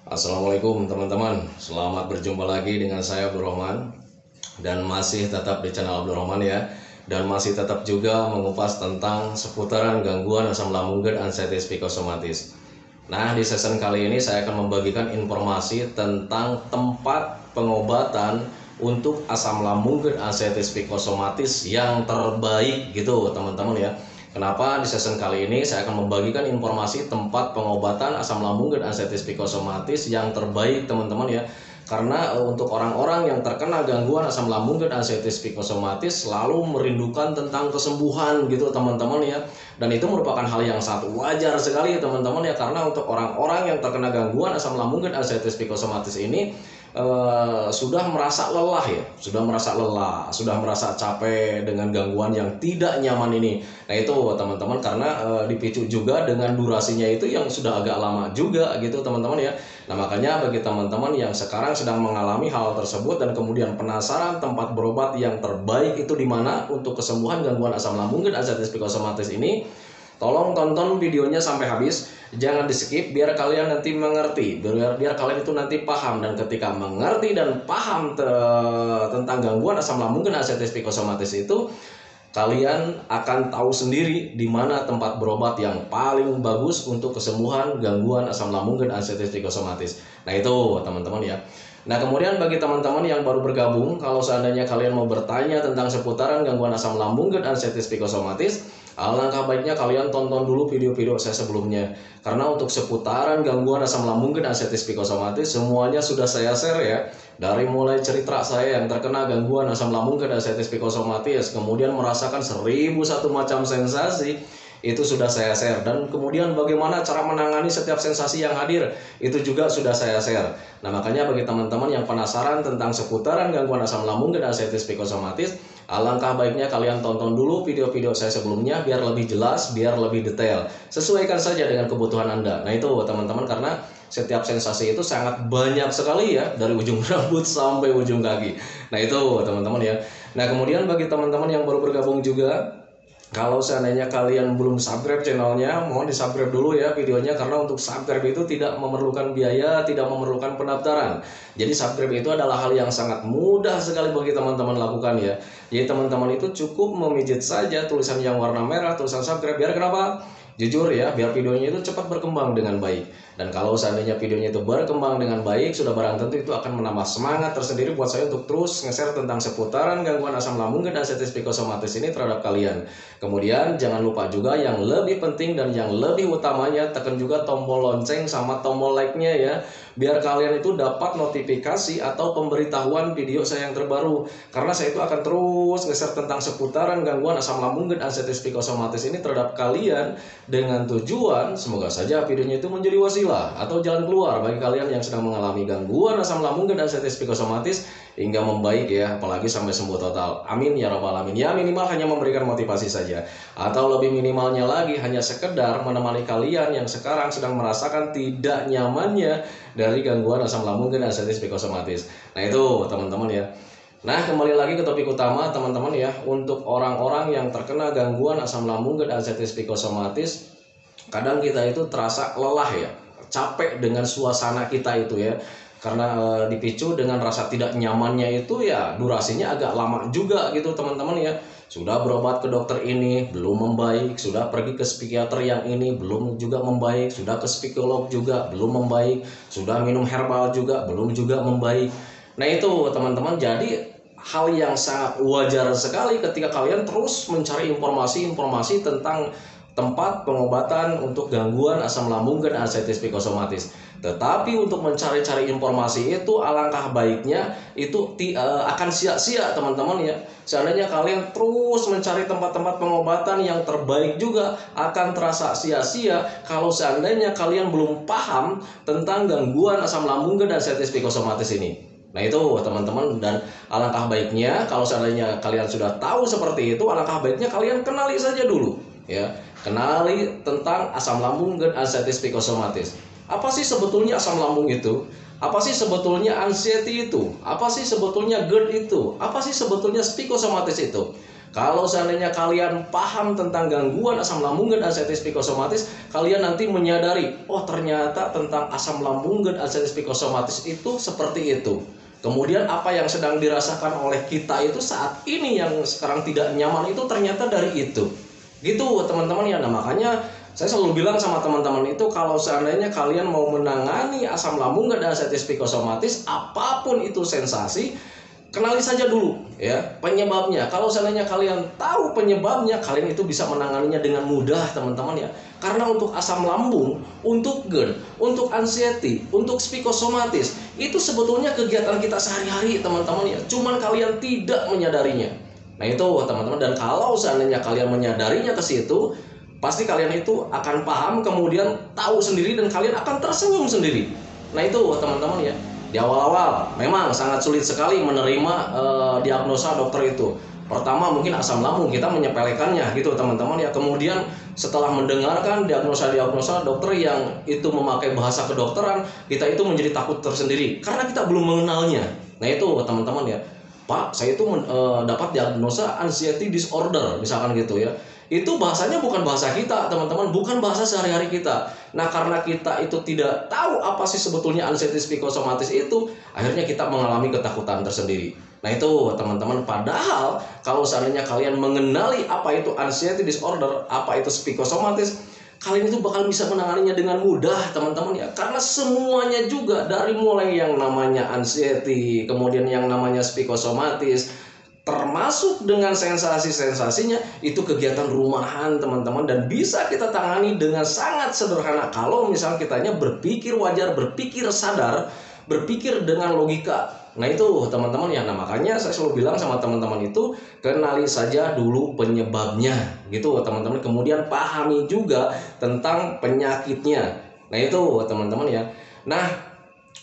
Assalamualaikum teman-teman, selamat berjumpa lagi dengan saya Abdul Rahman. Dan masih tetap di channel Abdul Rahman ya. Dan masih tetap juga mengupas tentang seputaran gangguan asam lambung dan anxiety psikosomatis. Nah, di season kali ini saya akan membagikan informasi tentang tempat pengobatan untuk asam lambung dan anxiety psikosomatis yang terbaik gitu teman-teman ya. Kenapa di season kali ini saya akan membagikan informasi tempat pengobatan asam lambung dan anxiety psikosomatis yang terbaik teman-teman ya. Karena untuk orang-orang yang terkena gangguan asam lambung dan anxiety psikosomatis selalu merindukan tentang kesembuhan gitu teman-teman ya. Dan itu merupakan hal yang sangat wajar sekali teman-teman ya, karena untuk orang-orang yang terkena gangguan asam lambung dan anxiety psikosomatis ini sudah merasa lelah ya, sudah merasa capek dengan gangguan yang tidak nyaman ini. Nah itu teman-teman, karena dipicu juga dengan durasinya itu yang sudah agak lama juga gitu teman-teman ya. Nah makanya bagi teman-teman yang sekarang sedang mengalami hal tersebut dan kemudian penasaran tempat berobat yang terbaik itu di mana untuk kesembuhan gangguan asam lambung dan anxiety psikosomatis ini, tolong tonton videonya sampai habis, jangan di skip biar kalian nanti mengerti, biar kalian itu nanti paham. Dan ketika mengerti dan paham tentang gangguan asam lambung dan anxiety psikosomatis itu, kalian akan tahu sendiri di mana tempat berobat yang paling bagus untuk kesembuhan gangguan asam lambung dan anxiety psikosomatis. Nah itu teman-teman ya. Nah kemudian bagi teman-teman yang baru bergabung, kalau seandainya kalian mau bertanya tentang seputaran gangguan asam lambung dan anxiety psikosomatis, alangkah baiknya kalian tonton dulu video-video saya sebelumnya. Karena untuk seputaran gangguan asam lambung dan anxiety psikosomatis semuanya sudah saya share ya. Dari mulai cerita saya yang terkena gangguan asam lambung dan anxiety psikosomatis, kemudian merasakan 1001 macam sensasi, itu sudah saya share. Dan kemudian bagaimana cara menangani setiap sensasi yang hadir, itu juga sudah saya share. Nah makanya bagi teman-teman yang penasaran tentang seputaran gangguan asam lambung dan anxiety psikosomatis, alangkah baiknya kalian tonton dulu video-video saya sebelumnya biar lebih jelas, biar lebih detail. Sesuaikan saja dengan kebutuhan Anda. Nah itu teman-teman, karena setiap sensasi itu sangat banyak sekali ya, dari ujung rambut sampai ujung kaki. Nah itu teman-teman ya. Nah kemudian bagi teman-teman yang baru bergabung juga, kalau seandainya kalian belum subscribe channelnya, mohon di subscribe dulu ya videonya, karena untuk subscribe itu tidak memerlukan biaya, tidak memerlukan pendaftaran. Jadi subscribe itu adalah hal yang sangat mudah sekali bagi teman-teman lakukan ya. Jadi teman-teman itu cukup memijit saja tulisan yang warna merah, tulisan subscribe. Biar kenapa? Jujur ya, biar videonya itu cepat berkembang dengan baik. Dan kalau seandainya videonya itu berkembang dengan baik, sudah barang tentu itu akan menambah semangat tersendiri buat saya untuk terus nge-share tentang seputaran gangguan asam lambung dan anxiety psikosomatis ini terhadap kalian. Kemudian jangan lupa juga yang lebih penting dan yang lebih utamanya, tekan juga tombol lonceng sama tombol like-nya ya, biar kalian itu dapat notifikasi atau pemberitahuan video saya yang terbaru. Karena saya itu akan terus nge-share tentang seputaran gangguan asam lambung dan anxiety psikosomatis ini terhadap kalian, dengan tujuan semoga saja videonya itu menjadi wasilah atau jalan keluar bagi kalian yang sedang mengalami gangguan asam lambung dan anxiety psikosomatis hingga membaik ya, apalagi sampai sembuh total. Amin ya rabbal alamin. Ya minimal hanya memberikan motivasi saja, atau lebih minimalnya lagi hanya sekedar menemani kalian yang sekarang sedang merasakan tidak nyamannya dari gangguan asam lambung dan anxiety psikosomatis. Nah itu teman-teman ya. Nah kembali lagi ke topik utama teman-teman ya. Untuk orang-orang yang terkena gangguan asam lambung dan anxiety psikosomatis, kadang kita itu terasa lelah ya, capek dengan suasana kita itu ya. Karena dipicu dengan rasa tidak nyamannya itu ya, durasinya agak lama juga gitu teman-teman ya. Sudah berobat ke dokter ini belum membaik, sudah pergi ke psikiater yang ini belum juga membaik, sudah ke psikolog juga belum membaik, sudah minum herbal juga belum juga membaik. Nah itu teman-teman, jadi hal yang sangat wajar sekali ketika kalian terus mencari informasi-informasi tentang tempat pengobatan untuk gangguan asam lambung dan anxiety psikosomatis. Tetapi untuk mencari-cari informasi itu alangkah baiknya itu akan sia-sia teman-teman ya. Seandainya kalian terus mencari tempat-tempat pengobatan yang terbaik juga akan terasa sia-sia kalau seandainya kalian belum paham tentang gangguan asam lambung dan anxiety psikosomatis ini. Nah itu teman-teman, dan alangkah baiknya kalau seandainya kalian sudah tahu seperti itu, alangkah baiknya kalian kenali saja dulu ya. Kenali tentang asam lambung dan anxiety psikosomatis. Apa sih sebetulnya asam lambung itu? Apa sih sebetulnya anxiety itu? Apa sih sebetulnya GERD itu? Apa sih sebetulnya psikosomatis itu? Kalau seandainya kalian paham tentang gangguan asam lambung dan anxiety psikosomatis, kalian nanti menyadari, oh ternyata tentang asam lambung dan anxiety psikosomatis itu seperti itu. Kemudian apa yang sedang dirasakan oleh kita itu saat ini yang sekarang tidak nyaman itu ternyata dari itu. Gitu teman-teman ya. Nah makanya saya selalu bilang sama teman-teman itu, kalau seandainya kalian mau menangani asam lambung dan anxiety psikosomatis, apapun itu sensasi, kenali saja dulu ya penyebabnya. Kalau seandainya kalian tahu penyebabnya, kalian itu bisa menanganinya dengan mudah teman-teman ya. Karena untuk asam lambung, untuk GERD, untuk anxiety, untuk psikosomatis, itu sebetulnya kegiatan kita sehari-hari teman-teman ya. Cuman kalian tidak menyadarinya. Nah itu teman-teman, dan kalau seandainya kalian menyadarinya ke situ, pasti kalian itu akan paham, kemudian tahu sendiri, dan kalian akan tersenyum sendiri. Nah itu teman-teman ya. Di awal-awal memang sangat sulit sekali menerima diagnosa dokter itu. Pertama mungkin asam lambung, kita menyepelekannya gitu teman-teman ya. Kemudian setelah mendengarkan diagnosa-diagnosa dokter yang itu memakai bahasa kedokteran, kita itu menjadi takut tersendiri karena kita belum mengenalnya. Nah itu teman-teman ya. Pak, saya itu dapat diagnosa anxiety disorder misalkan gitu ya. Itu bahasanya bukan bahasa kita teman-teman, bukan bahasa sehari-hari kita. Nah karena kita itu tidak tahu apa sih sebetulnya anxiety psikosomatis itu, akhirnya kita mengalami ketakutan tersendiri. Nah itu teman-teman, padahal kalau seandainya kalian mengenali apa itu anxiety disorder, apa itu psikosomatis, kalian itu bakal bisa menanganinya dengan mudah teman-teman ya. Karena semuanya juga dari mulai yang namanya anxiety, kemudian yang namanya psikosomatis, termasuk dengan sensasi-sensasinya, itu kegiatan rumahan teman-teman, dan bisa kita tangani dengan sangat sederhana kalau misal kitanya berpikir wajar, berpikir sadar, berpikir dengan logika. Nah itu teman-teman ya. Nah makanya saya selalu bilang sama teman-teman itu, kenali saja dulu penyebabnya gitu teman-teman, kemudian pahami juga tentang penyakitnya. Nah itu teman-teman ya. Nah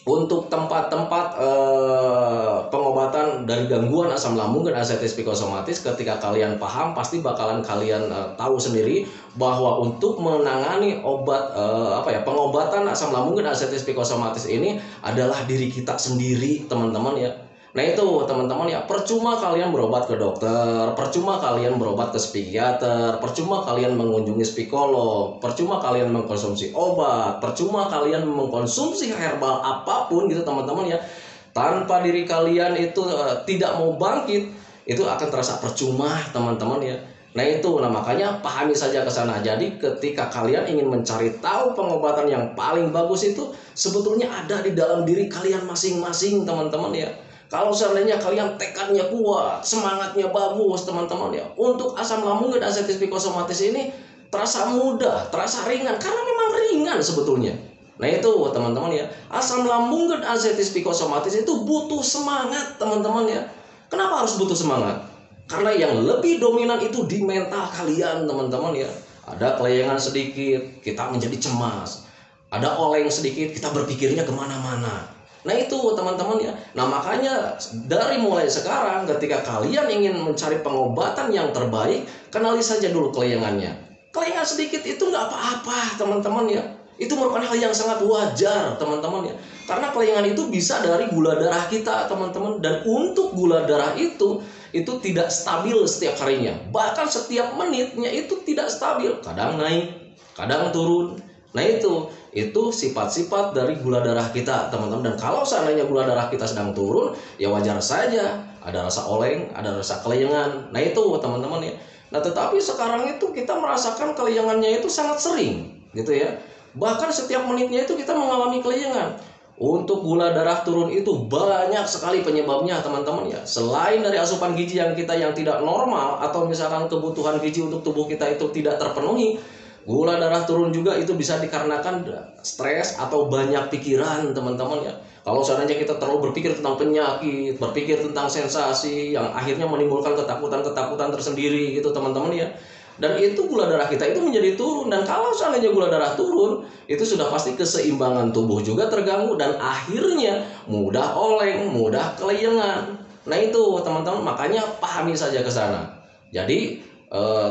untuk tempat-tempat pengobatan dari gangguan asam lambung dan anxiety psikosomatis, ketika kalian paham, pasti bakalan kalian tahu sendiri bahwa untuk menangani pengobatan asam lambung dan anxiety psikosomatis ini adalah diri kita sendiri teman-teman ya. Nah itu teman-teman ya, percuma kalian berobat ke dokter, percuma kalian berobat ke psikiater, percuma kalian mengunjungi psikolog, percuma kalian mengkonsumsi obat, percuma kalian mengkonsumsi herbal apapun gitu teman-teman ya. Tanpa diri kalian itu tidak mau bangkit, itu akan terasa percuma teman-teman ya. Nah itu, nah makanya pahami saja ke sana. Jadi ketika kalian ingin mencari tahu pengobatan yang paling bagus itu sebetulnya ada di dalam diri kalian masing-masing teman-teman ya. Kalau seandainya kalian tekadnya kuat, semangatnya bagus teman-teman ya, untuk asam lambung dan anxiety psikosomatis ini terasa mudah, terasa ringan, karena memang ringan sebetulnya. Nah itu teman-teman ya, asam lambung dan anxiety psikosomatis itu butuh semangat teman-teman ya. Kenapa harus butuh semangat? Karena yang lebih dominan itu di mental kalian teman-teman ya. Ada kelayangan sedikit, kita menjadi cemas. Ada oleng sedikit, kita berpikirnya kemana-mana. Nah itu teman-teman ya. Nah makanya dari mulai sekarang, ketika kalian ingin mencari pengobatan yang terbaik, kenali saja dulu kelayangannya. Kelayangan sedikit itu nggak apa-apa teman-teman ya. Itu merupakan hal yang sangat wajar teman-teman ya. Karena kelayangan itu bisa dari gula darah kita teman-teman. Dan untuk gula darah itu tidak stabil setiap harinya. Bahkan setiap menitnya itu tidak stabil. Kadang naik, kadang turun. Nah itu sifat-sifat dari gula darah kita teman-teman. Dan kalau seandainya gula darah kita sedang turun, ya wajar saja ada rasa oleng, ada rasa kelayangan. Nah itu teman-teman ya. Nah tetapi sekarang itu kita merasakan kelayangannya itu sangat sering gitu ya. Bahkan setiap menitnya itu kita mengalami kelayangan. Untuk gula darah turun itu banyak sekali penyebabnya teman-teman ya. Selain dari asupan gizi yang tidak normal, atau misalkan kebutuhan gizi untuk tubuh kita itu tidak terpenuhi, gula darah turun juga itu bisa dikarenakan stres atau banyak pikiran teman-teman ya. Kalau seandainya kita terlalu berpikir tentang penyakit, berpikir tentang sensasi yang akhirnya menimbulkan ketakutan-ketakutan tersendiri gitu teman-teman ya. Dan itu gula darah kita itu menjadi turun. Dan kalau seandainya gula darah turun, itu sudah pasti keseimbangan tubuh juga terganggu, dan akhirnya mudah oleng, mudah kelayangan. Nah itu teman-teman, makanya pahami saja ke sana. Jadi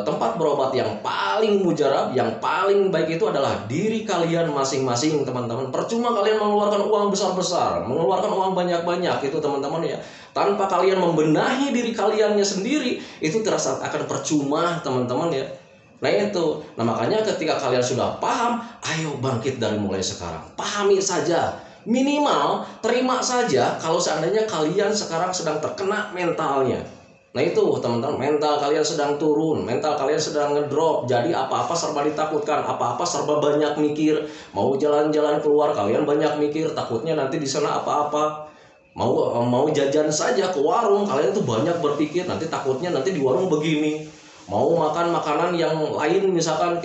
tempat berobat yang paling mujarab, yang paling baik itu adalah diri kalian masing-masing, teman-teman. Percuma kalian mengeluarkan uang besar-besar, mengeluarkan uang banyak-banyak itu, teman-teman ya. Tanpa kalian membenahi diri kaliannya sendiri, itu terasa akan percuma, teman-teman ya. Nah itu, nah makanya ketika kalian sudah paham, ayo bangkit dari mulai sekarang. Pahami saja, minimal terima saja kalau seandainya kalian sekarang sedang terkena mentalnya. Nah itu teman-teman, mental kalian sedang turun, mental kalian sedang ngedrop. Jadi apa-apa serba ditakutkan, apa-apa serba banyak mikir. Mau jalan-jalan keluar kalian banyak mikir, takutnya nanti di sana apa-apa. Mau jajan saja ke warung kalian tuh banyak berpikir, nanti takutnya nanti di warung begini. Mau makan makanan yang lain misalkan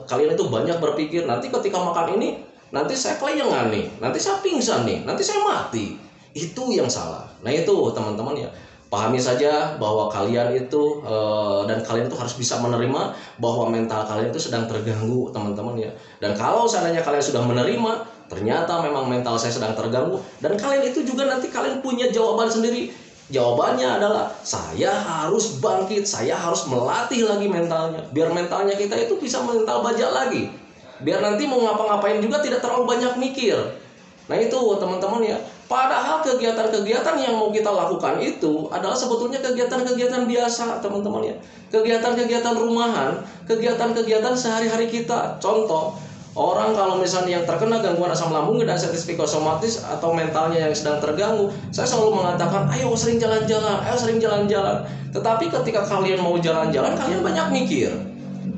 kalian itu banyak berpikir, nanti ketika makan ini nanti saya kelayangan nih, nanti saya pingsan nih, nanti saya mati. Itu yang salah. Nah itu teman-teman ya. Pahami saja bahwa kalian itu dan kalian itu harus bisa menerima bahwa mental kalian itu sedang terganggu, teman-teman ya. Dan kalau seandainya kalian sudah menerima, ternyata memang mental saya sedang terganggu, dan kalian itu juga nanti kalian punya jawaban sendiri. Jawabannya adalah saya harus bangkit, saya harus melatih lagi mentalnya, biar mentalnya kita itu bisa mental baja lagi. Biar nanti mau ngapa-ngapain juga tidak terlalu banyak mikir. Nah itu teman-teman ya. Padahal kegiatan-kegiatan yang mau kita lakukan itu adalah sebetulnya kegiatan-kegiatan biasa, teman-teman ya. Kegiatan-kegiatan rumahan, kegiatan-kegiatan sehari-hari kita. Contoh, orang kalau misalnya yang terkena gangguan asam lambung dan sensitif psikosomatis atau mentalnya yang sedang terganggu, saya selalu mengatakan, ayo sering jalan-jalan, ayo sering jalan-jalan. Tetapi ketika kalian mau jalan-jalan, kalian banyak mikir.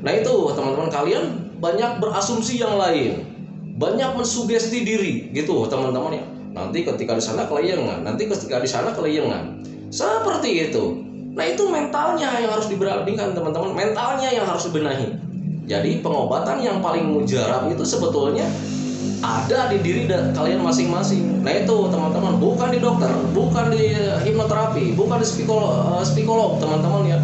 Nah itu teman-teman, kalian banyak berasumsi yang lain, banyak mensugesti diri gitu, teman-teman ya. Nanti ketika di sana kelayangan, nanti ketika di sana kelayangan. Seperti itu. Nah, itu mentalnya yang harus diberanikan, teman-teman. Mentalnya yang harus dibenahi. Jadi, pengobatan yang paling mujarab itu sebetulnya ada di diri kalian masing-masing. Nah, itu teman-teman, bukan di dokter, bukan di hipnoterapi, bukan di psikolog, teman-teman ya.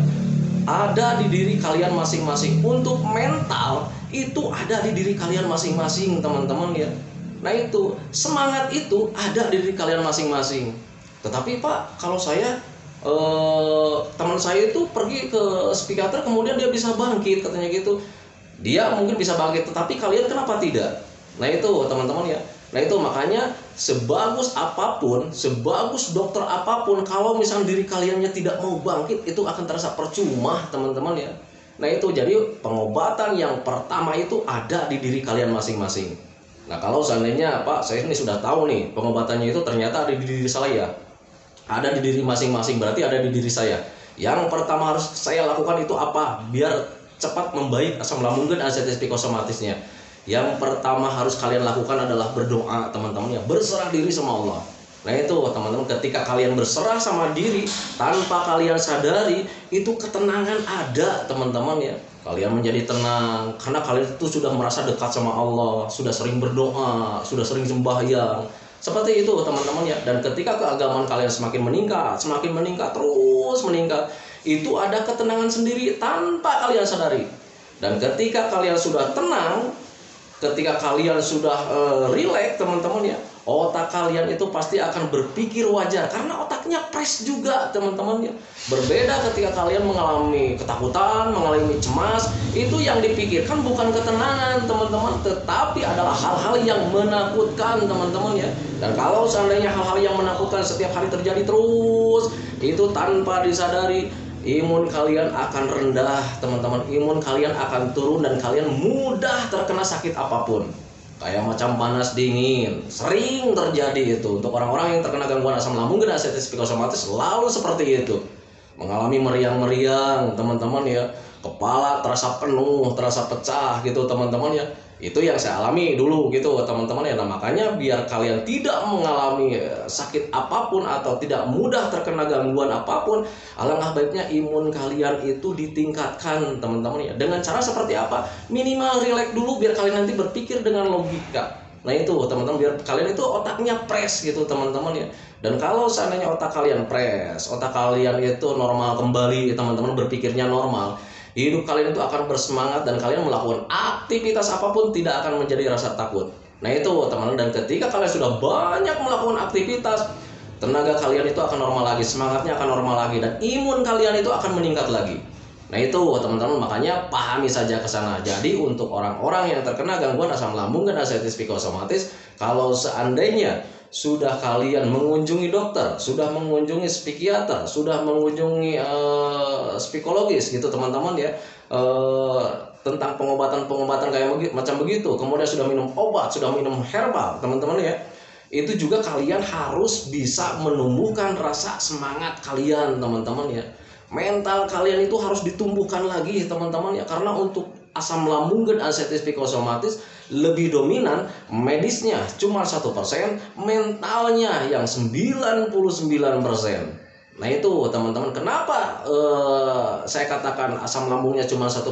Ada di diri kalian masing-masing. Untuk mental itu ada di diri kalian masing-masing, teman-teman ya. Nah itu, semangat itu ada di diri kalian masing-masing. Tetapi Pak, kalau saya teman saya itu pergi ke psikiater kemudian dia bisa bangkit, katanya gitu. Dia mungkin bisa bangkit, tetapi kalian kenapa tidak? Nah itu teman-teman ya. Nah itu makanya sebagus apapun, sebagus dokter apapun, kalau misalnya diri kaliannya tidak mau bangkit, itu akan terasa percuma, teman-teman ya. Nah itu, jadi pengobatan yang pertama itu ada di diri kalian masing-masing. Nah kalau seandainya Pak, saya ini sudah tahu nih pengobatannya itu ternyata ada di diri saya, ada di diri masing-masing, berarti ada di diri saya. Yang pertama harus saya lakukan itu apa? Biar cepat membaik asam lambung dan sensitif psikosomatisnya. Yang pertama harus kalian lakukan adalah berdoa, teman-teman ya, berserah diri sama Allah. Nah itu teman-teman, ketika kalian berserah sama diri tanpa kalian sadari, itu ketenangan ada, teman-teman ya. Kalian menjadi tenang karena kalian itu sudah merasa dekat sama Allah, sudah sering berdoa, sudah sering sembahyang. Seperti itu teman-teman ya. Dan ketika keagamaan kalian semakin meningkat, terus meningkat, itu ada ketenangan sendiri tanpa kalian sadari. Dan ketika kalian sudah tenang, ketika kalian sudah rileks, teman-teman ya, otak kalian itu pasti akan berpikir wajar karena otaknya fresh juga, teman-teman ya. Berbeda ketika kalian mengalami ketakutan, mengalami cemas, itu yang dipikirkan bukan ketenangan, teman-teman, tetapi adalah hal-hal yang menakutkan, teman-teman ya. Dan kalau seandainya hal-hal yang menakutkan setiap hari terjadi terus, itu tanpa disadari, imun kalian akan rendah, teman-teman. Imun kalian akan turun dan kalian mudah terkena sakit apapun. Kayak macam panas dingin, sering terjadi itu. Untuk orang-orang yang terkena gangguan asam lambung dan sensitif psikosomatis selalu seperti itu. Mengalami meriang-meriang, teman-teman ya. Kepala terasa penuh, terasa pecah gitu, teman-teman ya. Itu yang saya alami dulu gitu, teman-teman ya. Nah, makanya biar kalian tidak mengalami sakit apapun atau tidak mudah terkena gangguan apapun, alangkah baiknya imun kalian itu ditingkatkan, teman-teman ya. Dengan cara seperti apa? Minimal rileks dulu biar kalian nanti berpikir dengan logika. Nah itu teman-teman, biar kalian itu otaknya fresh gitu, teman-teman ya. Dan kalau seandainya otak kalian fresh, otak kalian itu normal kembali, teman-teman, berpikirnya normal, hidup kalian itu akan bersemangat dan kalian melakukan aktivitas apapun tidak akan menjadi rasa takut. Nah itu teman-teman, dan ketika kalian sudah banyak melakukan aktivitas, tenaga kalian itu akan normal lagi, semangatnya akan normal lagi, dan imun kalian itu akan meningkat lagi. Nah itu teman-teman, makanya pahami saja ke sana. Jadi untuk orang-orang yang terkena gangguan asam lambung dan ascites psikosomatis, kalau seandainya sudah kalian mengunjungi dokter, sudah mengunjungi psikiater, sudah mengunjungi psikologis gitu teman-teman ya, tentang pengobatan-pengobatan kayak macam begitu, kemudian sudah minum obat, sudah minum herbal teman-teman ya, itu juga kalian harus bisa menumbuhkan rasa semangat kalian teman-teman ya. Mental kalian itu harus ditumbuhkan lagi teman-teman ya, karena untuk asam lambung dan ascites psikosomatis lebih dominan medisnya cuma 1%, mentalnya yang 99%. Nah itu teman-teman, kenapa saya katakan asam lambungnya cuma 1%?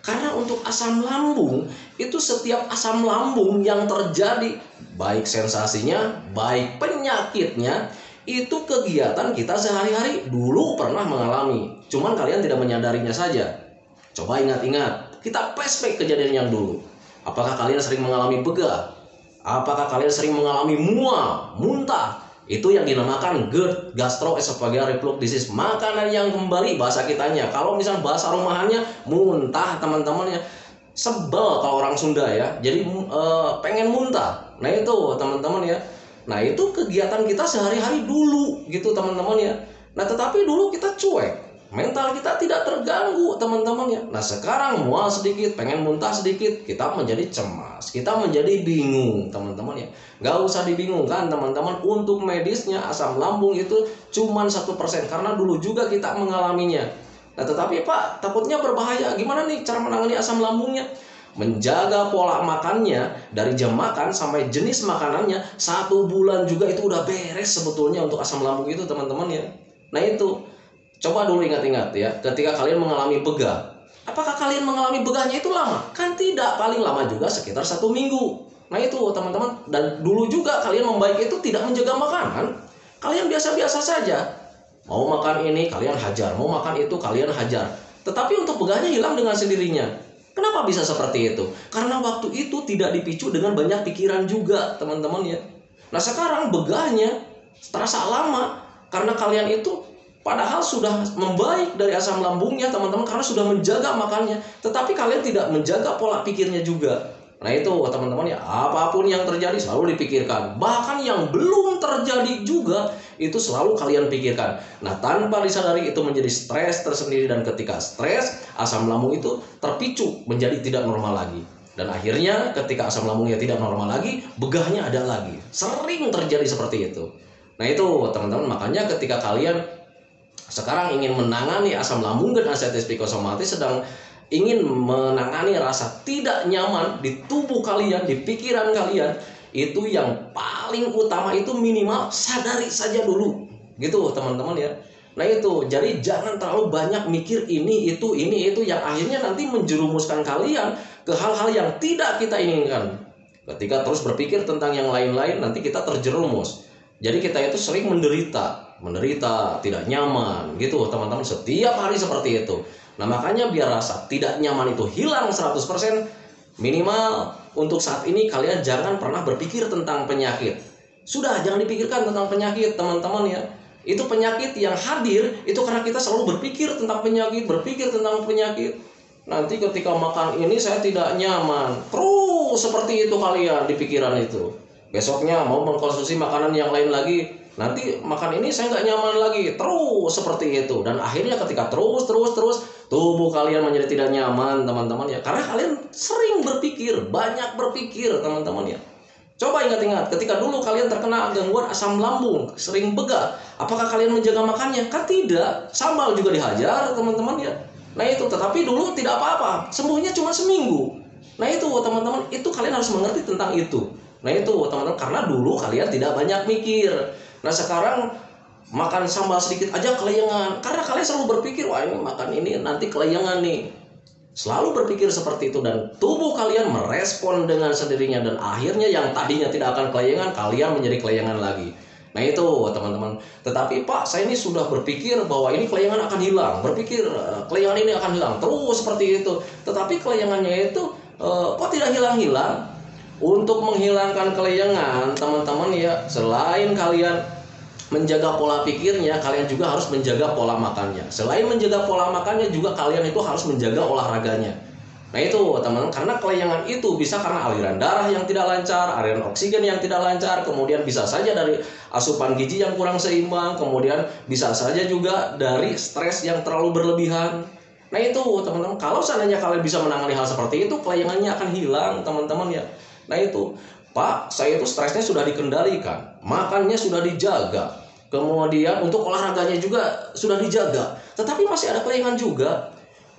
Karena untuk asam lambung itu, setiap asam lambung yang terjadi, baik sensasinya, baik penyakitnya, itu kegiatan kita sehari-hari dulu pernah mengalami, cuman kalian tidak menyadarinya saja. Coba ingat-ingat, kita flashback kejadian yang dulu. Apakah kalian sering mengalami begah? Apakah kalian sering mengalami mual, muntah? Itu yang dinamakan GERD, gastroesophageal reflux disease, makanan yang kembali bahasa kitanya. Kalau misalnya bahasa rumahannya muntah teman-teman ya, sebel kalau orang Sunda ya, jadi pengen muntah. Nah itu teman-teman ya. Nah itu kegiatan kita sehari-hari dulu gitu teman-teman ya. Nah tetapi dulu kita cuek, mental kita tidak terganggu teman-teman ya. Nah sekarang mual sedikit, pengen muntah sedikit, kita menjadi cemas, kita menjadi bingung teman-teman ya. Gak usah dibingungkan teman-teman, untuk medisnya asam lambung itu cuma 1%, karena dulu juga kita mengalaminya. Nah tetapi Pak, takutnya berbahaya, gimana nih cara menangani asam lambungnya? Menjaga pola makannya, dari jam makan sampai jenis makanannya, 1 bulan juga itu udah beres sebetulnya untuk asam lambung itu teman-teman ya. Nah itu, coba dulu ingat-ingat ya, ketika kalian mengalami begah, apakah kalian mengalami begahnya itu lama? Kan tidak, paling lama juga sekitar 1 minggu. Nah itu teman-teman, dan dulu juga kalian membaik itu tidak menjaga makanan, kalian biasa-biasa saja, mau makan ini kalian hajar, mau makan itu kalian hajar, tetapi untuk begahnya hilang dengan sendirinya. Kenapa bisa seperti itu? Karena waktu itu tidak dipicu dengan banyak pikiran juga teman-teman ya. Nah sekarang begahnya terasa lama, karena kalian itu padahal sudah membaik dari asam lambungnya teman-teman, karena sudah menjaga makannya, tetapi kalian tidak menjaga pola pikirnya juga. Nah itu teman-teman ya, apapun yang terjadi selalu dipikirkan, bahkan yang belum terjadi juga itu selalu kalian pikirkan. Nah tanpa disadari itu menjadi stres tersendiri, dan ketika stres, asam lambung itu terpicu menjadi tidak normal lagi, dan akhirnya ketika asam lambungnya tidak normal lagi, begahnya ada lagi. Sering terjadi seperti itu. Nah itu teman-teman, makanya ketika kalian sekarang ingin menangani asam lambung dan ascites psikosomatis, sedang ingin menangani rasa tidak nyaman di tubuh kalian, di pikiran kalian, itu yang paling utama itu minimal sadari saja dulu gitu teman-teman ya. Nah itu, jadi jangan terlalu banyak mikir ini itu yang akhirnya nanti menjerumuskan kalian ke hal-hal yang tidak kita inginkan. Ketika terus berpikir tentang yang lain-lain, nanti kita terjerumus. Jadi kita itu sering menderita, tidak nyaman gitu teman-teman, setiap hari seperti itu. Nah makanya biar rasa tidak nyaman itu hilang 100%, minimal untuk saat ini kalian jangan pernah berpikir tentang penyakit. Sudah, jangan dipikirkan tentang penyakit teman-teman ya. Itu penyakit yang hadir itu karena kita selalu berpikir tentang penyakit, Nanti ketika makan ini saya tidak nyaman, terus seperti itu kalian di pikiran itu. Besoknya mau mengkonsumsi makanan yang lain lagi, nanti makan ini saya nggak nyaman lagi, terus seperti itu. Dan akhirnya ketika terus tubuh kalian menjadi tidak nyaman teman-teman ya, karena kalian sering berpikir, banyak berpikir teman-teman ya. Coba ingat-ingat, ketika dulu kalian terkena gangguan asam lambung, sering begah, apakah kalian menjaga makannya? Kan tidak, sambal juga dihajar teman-teman ya. Nah itu, tetapi dulu tidak apa-apa, sembuhnya cuma seminggu. Nah itu teman-teman, itu kalian harus mengerti tentang itu. Nah itu teman-teman, karena dulu kalian tidak banyak mikir. Nah sekarang makan sambal sedikit aja kelayangan, karena kalian selalu berpikir, wah ini makan ini nanti kelayangan nih. Selalu berpikir seperti itu, dan tubuh kalian merespon dengan sendirinya, dan akhirnya yang tadinya tidak akan kelayangan, kalian menjadi kelayangan lagi. Nah itu teman-teman. Tetapi Pak, saya ini sudah berpikir bahwa ini kelayangan akan hilang, berpikir kelayangan ini akan hilang, terus seperti itu. Tetapi kelayangannya itu kok tidak hilang-hilang? Untuk menghilangkan kelayangan teman-teman ya, selain kalian menjaga pola pikirnya, kalian juga harus menjaga pola makannya. Selain menjaga pola makannya, juga kalian itu harus menjaga olahraganya. Nah itu teman-teman, karena kelayangan itu bisa karena aliran darah yang tidak lancar, aliran oksigen yang tidak lancar, kemudian bisa saja dari asupan gizi yang kurang seimbang, kemudian bisa saja juga dari stres yang terlalu berlebihan. Nah itu teman-teman, kalau seandainya kalian bisa menangani hal seperti itu, kelayangannya akan hilang teman-teman ya. Nah itu, Pak, saya itu stresnya sudah dikendalikan, makannya sudah dijaga, kemudian untuk olahraganya juga sudah dijaga, tetapi masih ada kelayangan juga.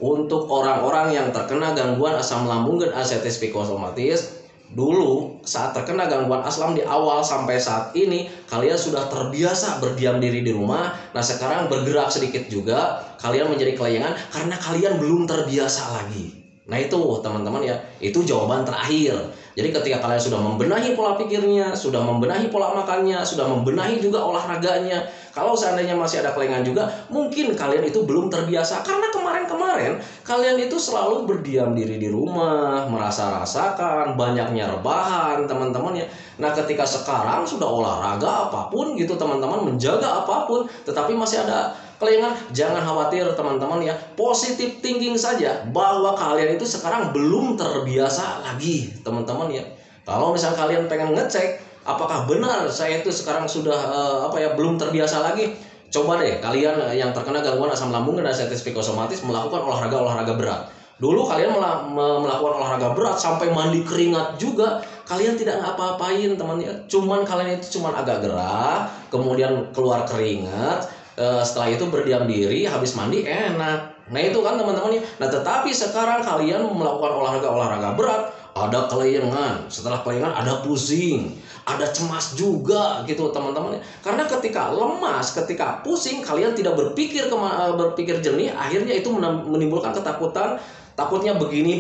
Untuk orang-orang yang terkena gangguan asam lambung dan ascites psikosomatis, dulu saat terkena gangguan asam di awal sampai saat ini kalian sudah terbiasa berdiam diri di rumah. Nah sekarang bergerak sedikit juga, kalian menjadi kelayangan karena kalian belum terbiasa lagi. Nah itu teman-teman ya, itu jawaban terakhir. Jadi ketika kalian sudah membenahi pola pikirnya, sudah membenahi pola makannya, sudah membenahi juga olahraganya, kalau seandainya masih ada kelayangan juga, mungkin kalian itu belum terbiasa. Karena kemarin-kemarin kalian itu selalu berdiam diri di rumah, merasa rasakan banyaknya rebahan teman-teman ya. Nah ketika sekarang sudah olahraga apapun gitu teman-teman, menjaga apapun, tetapi masih ada kelayangan, jangan khawatir teman-teman ya, positive thinking saja bahwa kalian itu sekarang belum terbiasa lagi teman-teman ya. Kalau misalnya kalian pengen ngecek apakah benar saya itu sekarang sudah belum terbiasa lagi, coba deh kalian yang terkena gangguan asam lambung dan ascites psikosomatis melakukan olahraga berat. Dulu kalian melakukan olahraga berat sampai mandi keringat juga, kalian tidak ngapa-apain teman ya, cuman kalian itu cuman agak gerah, kemudian keluar keringat. Setelah itu berdiam diri, habis mandi enak. Nah itu kan teman-teman ya. Nah tetapi sekarang kalian melakukan olahraga berat, ada kelayangan. Setelah kelayangan ada pusing, ada cemas juga gitu teman-teman ya. Karena ketika lemas, ketika pusing, kalian tidak berpikir jernih, akhirnya itu menimbulkan ketakutan. Takutnya begini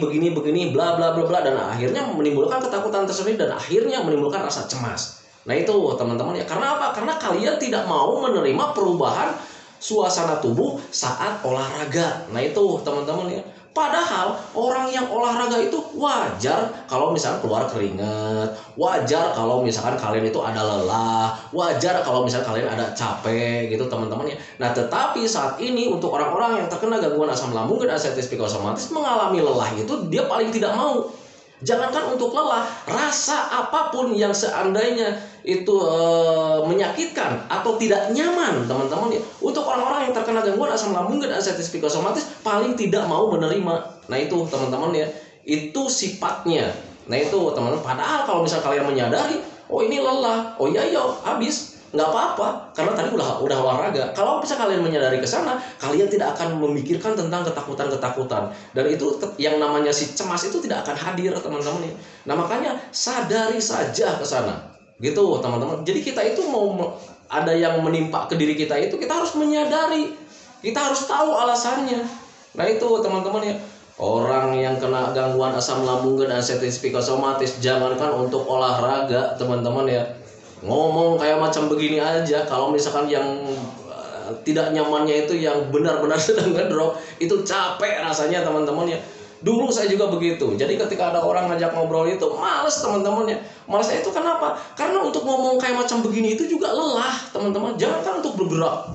bla bla bla bla, dan akhirnya menimbulkan ketakutan tersendiri dan akhirnya menimbulkan rasa cemas. Nah itu teman-teman ya, karena apa? Karena kalian tidak mau menerima perubahan suasana tubuh saat olahraga. Nah itu teman-teman ya. Padahal orang yang olahraga itu wajar kalau misalkan keluar keringat, wajar kalau misalkan kalian itu ada lelah, wajar kalau misalkan kalian ada capek gitu teman-teman ya. Nah tetapi saat ini untuk orang-orang yang terkena gangguan asam lambung dan ascites psikosomatis mengalami lelah itu dia paling tidak mau. Jangankan untuk lelah, rasa apapun yang seandainya itu menyakitkan atau tidak nyaman teman-teman ya, untuk orang-orang yang terkena gangguan asam lambung dan ascites psikosomatis paling tidak mau menerima. Nah itu teman-teman ya, itu sifatnya. Nah itu teman-teman, padahal kalau misal kalian menyadari, oh ini lelah, oh iya habis, nggak apa-apa karena tadi udah olahraga. Kalau bisa kalian menyadari ke sana, kalian tidak akan memikirkan tentang ketakutan dan itu yang namanya si cemas itu tidak akan hadir teman-teman ya. Nah makanya sadari saja ke sana gitu teman-teman. Jadi kita itu mau ada yang menimpa ke diri kita itu, kita harus menyadari, kita harus tahu alasannya. Nah itu teman-teman ya, orang yang kena gangguan asam lambung dan ascites psikosomatis, jangankan untuk olahraga teman-teman ya, ngomong kayak macam begini aja, kalau misalkan yang tidak nyamannya itu yang benar-benar sedang ngedrop, itu capek rasanya teman-teman ya. Dulu saya juga begitu. Jadi ketika ada orang ngajak ngobrol itu males teman-teman ya. Malesnya itu kenapa? Karena untuk ngomong kayak macam begini itu juga lelah teman-teman. Jangankan untuk bergerak,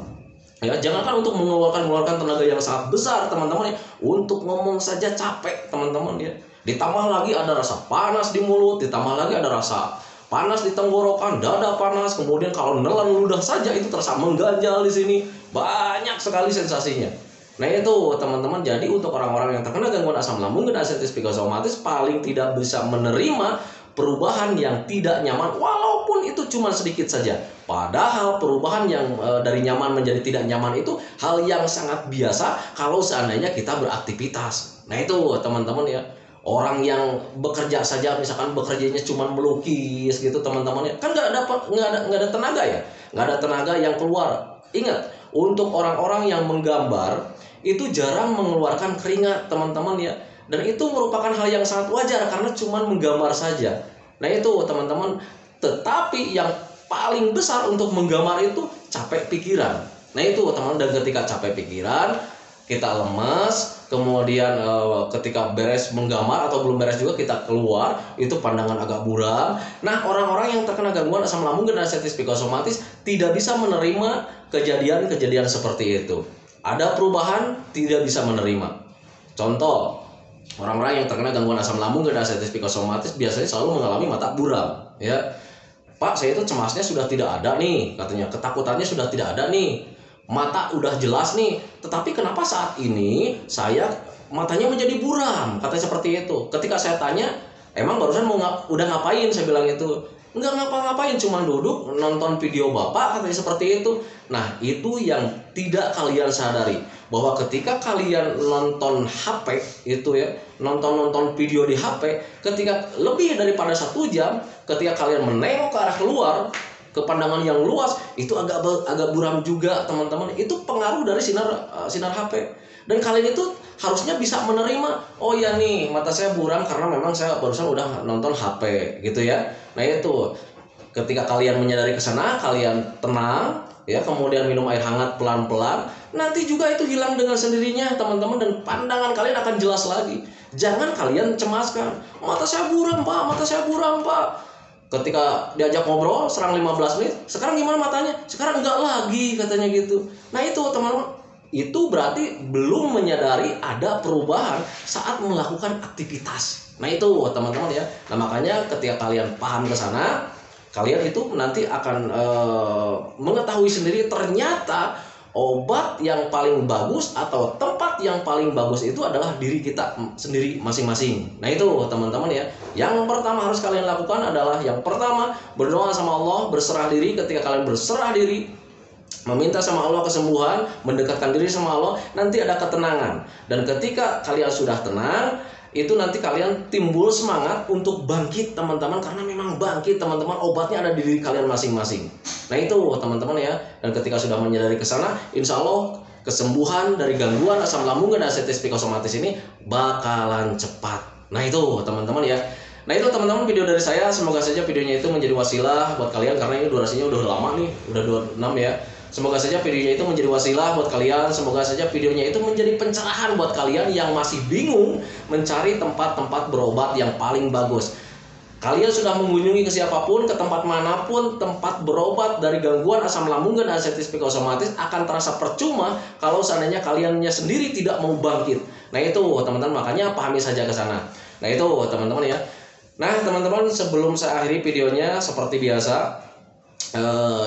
ya jangankan untuk mengeluarkan tenaga yang sangat besar teman-teman ya, untuk ngomong saja capek teman-teman ya. Ditambah lagi ada rasa panas di mulut, ditambah lagi ada rasa panas di tenggorokan, dada panas, kemudian kalau nelan ludah saja itu terasa mengganjal di sini, banyak sekali sensasinya. Nah itu teman-teman, jadi untuk orang-orang yang terkena gangguan asam lambung dan ascites psikosomatis paling tidak bisa menerima perubahan yang tidak nyaman, walaupun itu cuma sedikit saja. Padahal perubahan yang dari nyaman menjadi tidak nyaman itu hal yang sangat biasa kalau seandainya kita beraktivitas. Nah itu teman-teman ya. Orang yang bekerja saja, misalkan bekerjanya cuma melukis gitu teman-teman ya, kan nggak ada tenaga ya, nggak ada tenaga yang keluar. Ingat, untuk orang-orang yang menggambar itu jarang mengeluarkan keringat teman-teman ya, dan itu merupakan hal yang sangat wajar karena cuma menggambar saja. Nah itu teman-teman, tetapi yang paling besar untuk menggambar itu capek pikiran. Nah itu teman-teman, dan ketika capek pikiran, kita lemas, kemudian ketika beres menggambar atau belum beres juga kita keluar, itu pandangan agak buram. Nah, orang-orang yang terkena gangguan asam lambung dan artritis psikosomatis tidak bisa menerima kejadian-kejadian seperti itu. Ada perubahan, tidak bisa menerima. Contoh, orang-orang yang terkena gangguan asam lambung dan artritis psikosomatis biasanya selalu mengalami mata buram, ya. Pak, saya itu cemasnya sudah tidak ada nih, katanya, ketakutannya sudah tidak ada nih, mata udah jelas nih, tetapi kenapa saat ini saya matanya menjadi buram, katanya seperti itu. Ketika saya tanya, emang barusan udah ngapain, saya bilang itu, enggak ngapa-ngapain, cuma duduk nonton video bapak, katanya seperti itu. Nah, itu yang tidak kalian sadari, bahwa ketika kalian nonton HP itu ya, nonton video di HP, ketika lebih daripada 1 jam, ketika kalian menengok ke arah keluar, ke pandangan yang luas, itu agak buram juga, teman-teman. Itu pengaruh dari sinar HP. Dan kalian itu harusnya bisa menerima, oh ya nih, mata saya buram karena memang saya barusan udah nonton HP gitu ya. Nah, itu ketika kalian menyadari ke sana, kalian tenang ya, kemudian minum air hangat pelan-pelan, nanti juga itu hilang dengan sendirinya, teman-teman, dan pandangan kalian akan jelas lagi. Jangan kalian cemaskan, mata saya buram Pak, mata saya buram Pak. Ketika diajak ngobrol serang 15 menit, sekarang gimana matanya? Sekarang enggak lagi, katanya gitu. Nah, itu teman-teman, itu berarti belum menyadari ada perubahan saat melakukan aktivitas. Nah, itu teman-teman ya. Nah, makanya ketika kalian paham ke sana, kalian itu nanti akan mengetahui sendiri ternyata obat yang paling bagus atau tempat yang paling bagus itu adalah diri kita sendiri masing-masing. Nah, itu teman-teman ya. Yang pertama harus kalian lakukan adalah yang pertama, berdoa sama Allah, berserah diri. Ketika kalian berserah diri, meminta sama Allah kesembuhan, mendekatkan diri sama Allah, nanti ada ketenangan. Dan ketika kalian sudah tenang, itu nanti kalian timbul semangat untuk bangkit, teman-teman, karena memang bangkit, teman-teman, obatnya ada di diri kalian masing-masing. Nah, itu teman-teman ya. Dan ketika sudah menyadari ke sana, insya Allah kesembuhan dari gangguan asam lambung dan artritis psikosomatis ini bakalan cepat. Nah, itu teman-teman ya. Nah, itu teman-teman video dari saya. Semoga saja videonya itu menjadi wasilah buat kalian, karena ini durasinya udah lama nih, udah 26 ya. Semoga saja videonya itu menjadi wasilah buat kalian. Semoga saja videonya itu menjadi pencerahan buat kalian yang masih bingung mencari tempat-tempat berobat yang paling bagus. Kalian sudah mengunjungi ke siapapun, ke tempat manapun, tempat berobat dari gangguan asam lambung dan artritis psikosomatis akan terasa percuma kalau seandainya kaliannya sendiri tidak mau bangkit. Nah, itu teman-teman, makanya pahami saja ke sana. Nah, itu teman-teman ya. Nah, teman-teman, sebelum saya akhiri videonya, seperti biasa,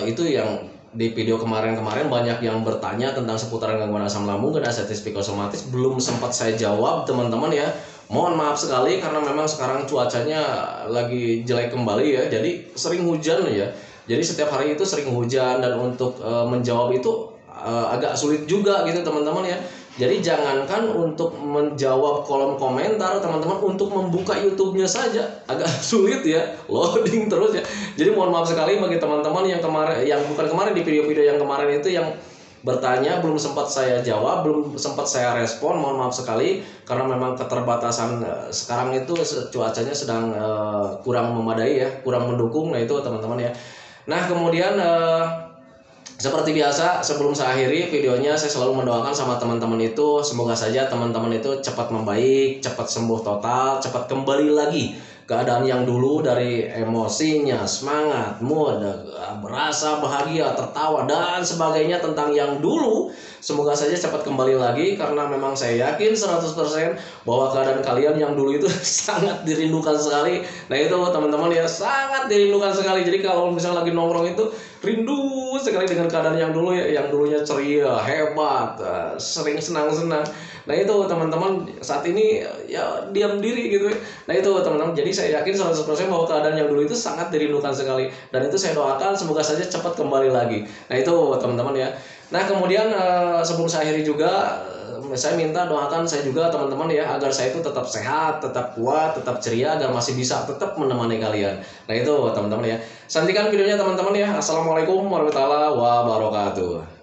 itu yang di video kemarin banyak yang bertanya tentang seputaran gangguan asam lambung dan artritis psikosomatis, belum sempat saya jawab, teman-teman ya. Mohon maaf sekali karena memang sekarang cuacanya lagi jelek kembali ya. Jadi sering hujan ya. Jadi setiap hari itu sering hujan, dan untuk menjawab itu agak sulit juga gitu, teman-teman ya. Jadi jangankan untuk menjawab kolom komentar, teman-teman, untuk membuka YouTube-nya saja agak sulit ya, loading terus ya. Jadi mohon maaf sekali bagi teman-teman yang bukan kemarin, di video-video yang kemarin itu yang bertanya belum sempat saya jawab, belum sempat saya respon. Mohon maaf sekali karena memang keterbatasan sekarang itu cuacanya sedang kurang memadai ya, kurang mendukung. Nah, itu teman-teman ya. Nah, kemudian seperti biasa, sebelum saya akhiri videonya, saya selalu mendoakan sama teman-teman itu, semoga saja teman-teman itu cepat membaik, cepat sembuh total, cepat kembali lagi keadaan yang dulu, dari emosinya, semangat, mood, berasa bahagia, tertawa, dan sebagainya tentang yang dulu. Semoga saja cepat kembali lagi, karena memang saya yakin 100% bahwa keadaan kalian yang dulu itu sangat dirindukan sekali. Nah, itu teman-teman ya, sangat dirindukan sekali. Jadi kalau misalnya lagi nongkrong itu rindu sekali dengan keadaan yang dulu ya, yang dulunya ceria, hebat, sering senang-senang. Nah, itu teman-teman, saat ini ya diam diri gitu. Nah, itu teman-teman, jadi saya yakin 100% bahwa keadaan yang dulu itu sangat dirindukan sekali, dan itu saya doakan semoga saja cepat kembali lagi. Nah, itu teman-teman ya. Nah, kemudian sebelum saya akhiri juga, saya minta doakan saya juga teman-teman ya, agar saya itu tetap sehat, tetap kuat, tetap ceria, agar masih bisa tetap menemani kalian. Nah, itu teman-teman ya. Santikan videonya teman-teman ya. Assalamualaikum warahmatullahi wabarakatuh.